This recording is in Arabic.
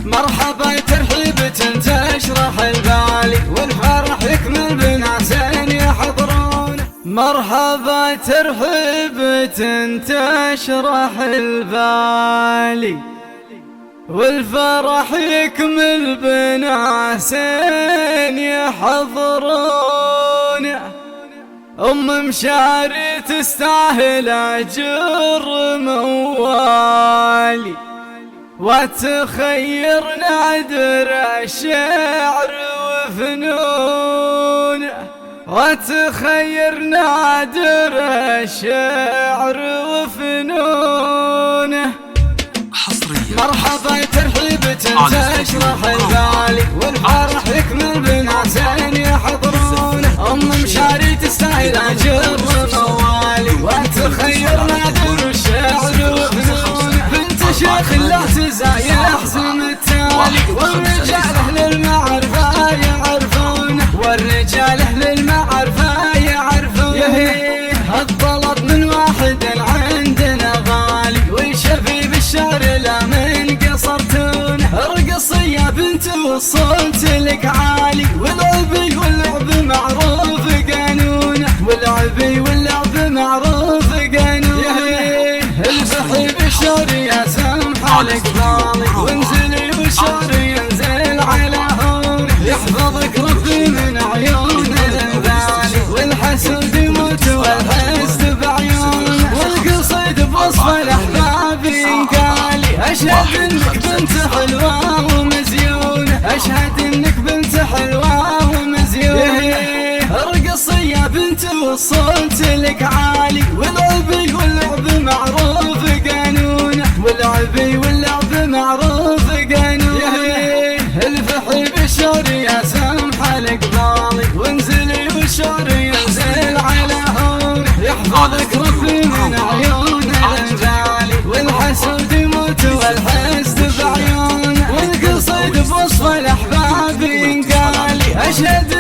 مرحبا ترحيبة تشرح البالي، والفرح يكمل بناس يحضرون. مرحبا ترحيبة تشرح البالي، والفرح يكمل بناس يحضرون. أم مشاري تستاهل أجر موالي، وتخير نادر الشعر وفنون، وتخير نادر الشعر وفنون. مرحبا ترحيبة تشرح البالي، والفرح يكمل بناس يحضرون. أم مشاري تستاهل أجر موالي، وتخير نادر الشعر وفنون. بنت شيخ لا تزايح زم التالي، والرجال أهل المعرفة يعرفونه، والرجال أهل المعرفة يعرفونه. يهيه الطلب من واحد عندنا غالي، والشفي بالشعر لا من قصرتونه. ارقصي يا بنت وصلت لك عالي، والعبي واللعب معروف قانونه، والعبي واللعب معروف قانونه. يهيه الفحي بالشعر يا سمح القبالي، وانزلي والشعر ينزل على هونه. يحفظك ربي من عيون البالي، والحسود يموت والحسد بعيونه. والقصيد بوصف الاحباب ينقالي، اشهد انك بنت حلوه ومزيونه، اشهد انك بنت حلوه ومزيونه. ارقصي يا بنت وصلت لك عالي، والعبي واللعب معروف قانونه، والعبي واللعب معروف قانونه. الفحي بالشعر يا سمح القبالي، وانزلي والشعر ينزل على هونه. يحفظك ربي من عيون البالي، والحسود يموت والحسد بعيونه. والقصيد بوصف الاحباب ينقالي، اشهد